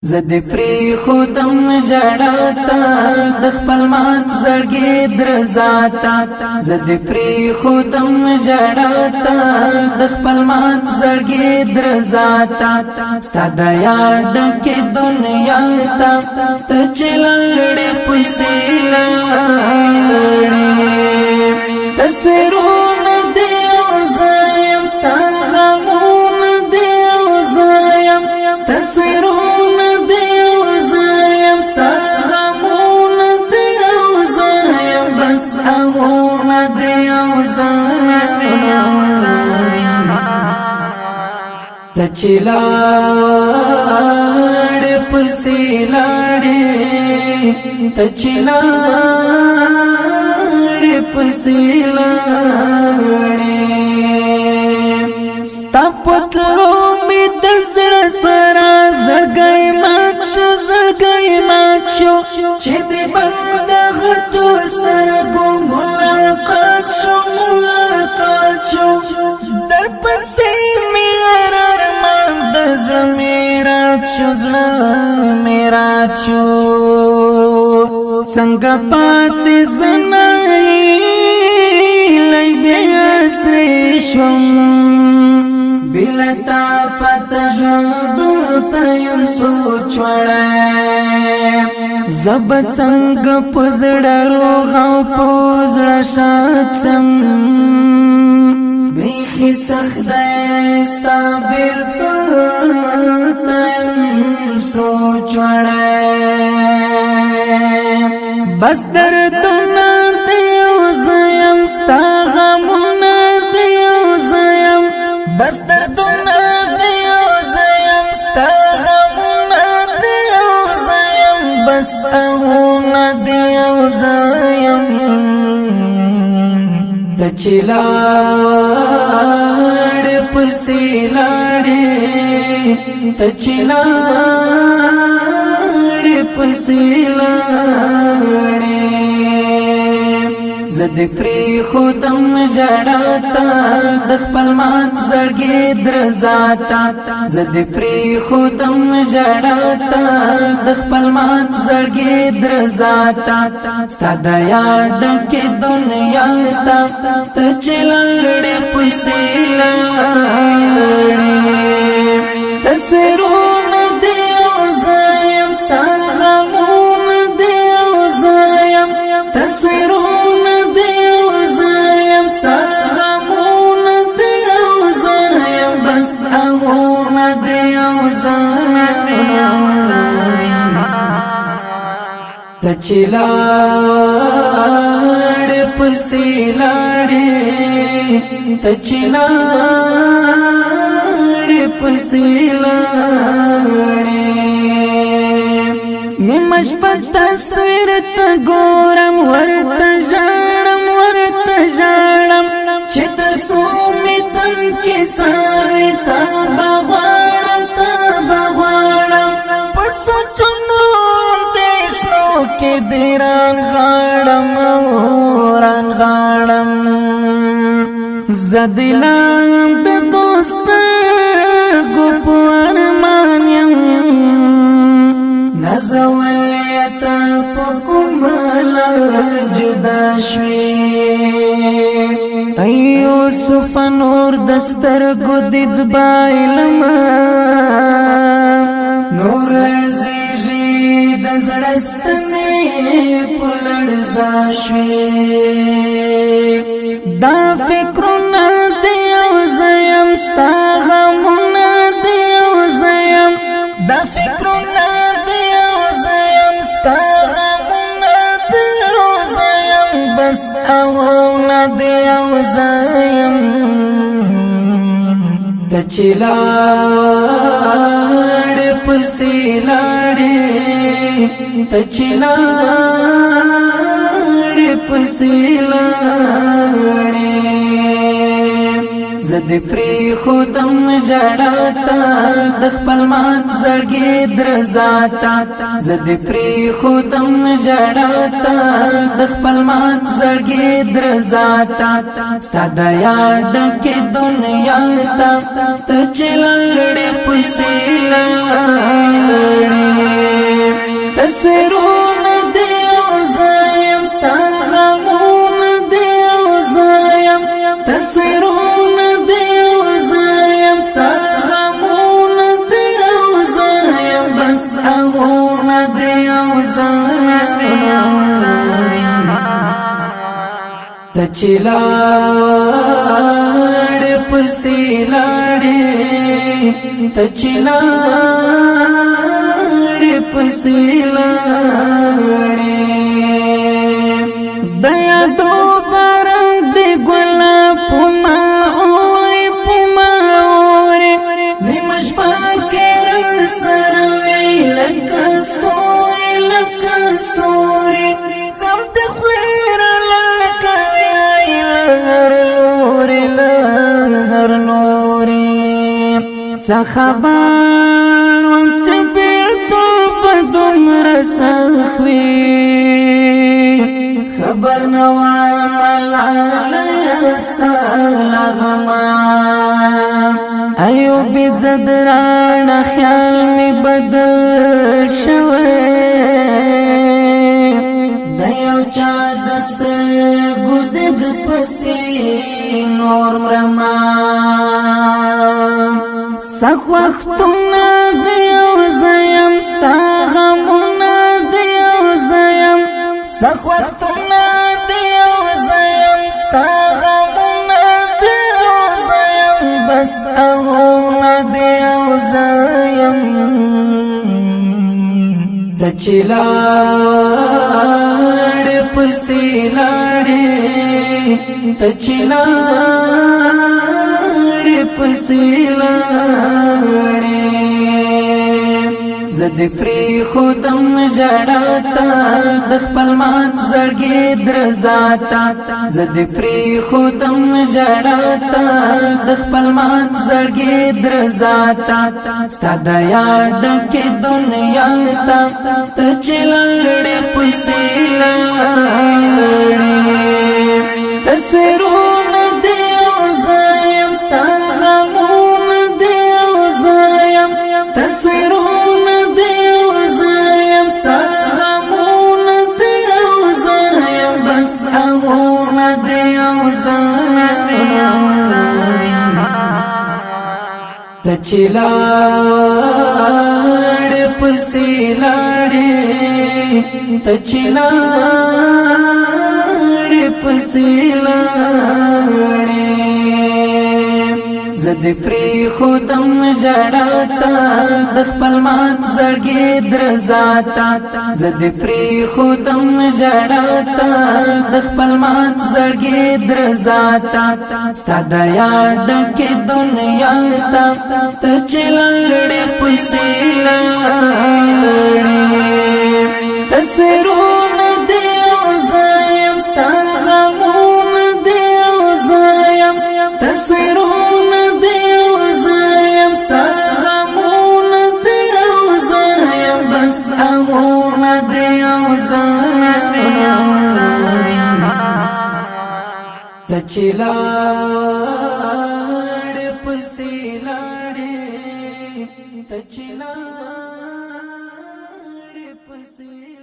زد پری خودم جڑاتا د خپل مات زړګي درزاتا زد پری خودم جڑاتا د خپل مات زړګي درزاتا ستاد یاد کې دنیا تا ته چلړې پسې لړې تصویرونه دې زایم ستان غمونه دې زایم تصویرونه أغونا تچلار پسیلار تچلار پسیلار ستا پتلو می دزړ سرا زړګي ماچو چې دې بند غټو سترګو ملاقات شو در پسې می ارمان د زړه میرا چو څنګه پاتې زنای لای بیا سرې شوم بلتا پتا ژوند ته یم سوچ وړای زب څنګه پزړه روغ او پزړه شاتم بیخي سخت ستا بیرته ته یم سوچ وړای بس دردونه دې زیم ستا غمونه دې زیم بس دردونه دې زیم ستا غمونه دې زیم بس غمونه دې زیم تچلار پسې لاړې تچلار پسې لاړې زد پری خودم جڑاتا د خپل مات زړګي درزاتا زد پری خودم جڑاتا د خپل مات زړګي درزاتا ستاد یاد کې دنیا تا ته چلړې پسې لړې تصویرونه دې زایم ستا غمونه دې زایم تصویرونه أغونا ديو زایم تچلار پسې لاړې تچلار پسې لاړې نیمش په تصویر ته ګورم ورته ژاړم چې تاسو می تن کې ساوي تا بغواړم پس چونو دیشنو کې بیران غاړم زدلام د دوست ګوپور مانیم نزولیتا پکمال جدا شوی یوسف نور دستر گدید بایلما نور لرزیجی دزرستنی پلرزا شوی دا فکرنا دیو زیم ستا غمنا دیو زیم دا فکرنا دیو زیم ستا غمنا دیو زیم بس اغونا دیو زیم تچلار پسې لاړې تچلار پسې لاړې زد پری خودم جڑاتا د خپل مات زړګي درزاتا زد پری خودم جڑاتا د خپل مات زړګي درزاتا ستاد یاد کې دنیا تا ته چلړې پسې لړې تصویرونه دی او زایم ستا غمونه دی او زایم تصویرونه دی او زایم ستا غمونه دی او زایم بس اغونه دی او زایم ته چې لاړې پسې لاړې ته چې لاړې پسې لاړې د یادو باران د ګلاب په ما اورې په ما اورې نیمه شپه کې راسره وې لکه ستوري لکه ستوري غم د خولې رالاکه وې لهر لورې لهر لورې څه خبر وم چې بېلتون به دومره سخت وي خبر نه وایم لاله ستا له غمه ایوب زد رانه خیال مې بدل شوی د یو چا د سترګو دد پسې نور مرمه سخت وختونه د یو زایم ستا غمونه د یو زایم سخت وختونه د یو زایم ستا غمونه د یو زایم بس اغونه د یو زایم ته چې لاړې پسې لاړې ته چې لاړې پسې لاړې زه دې پرېښودم ژړا ته د خپل مات زړګي درزا ته زه دې پرېښودم ژړا ته د خپل مات زړګي درزا ته ستا د یاد ډکې دنیا ته ته چې لاړې پسې لاړې تصویرونه دی او زایم ستا غمونه دی او زایم تصویرونه دی او زایم ستا غمونه دی او زایم بس اغونه دی او زایم ته چې لاړې پسې لاړې ته چې لاړې پسې لاړې زه دې پرېښودم ژړا ته د خپل مات زړګي درزا ته زه دې پرېښودم ژړا ته د خپل مات زړګي درزا ته ستا د یاد ډکې دنیا ته ته چې لاړې پسې لاړې تصویرونه دی او زایم ستا غمونه دی او زایم تصویرونه دی او زایم ستا غمونه دی او زایم بس اغونه دی او زایم ته چې لاړې پسې لاړې ته چې لاړې پسې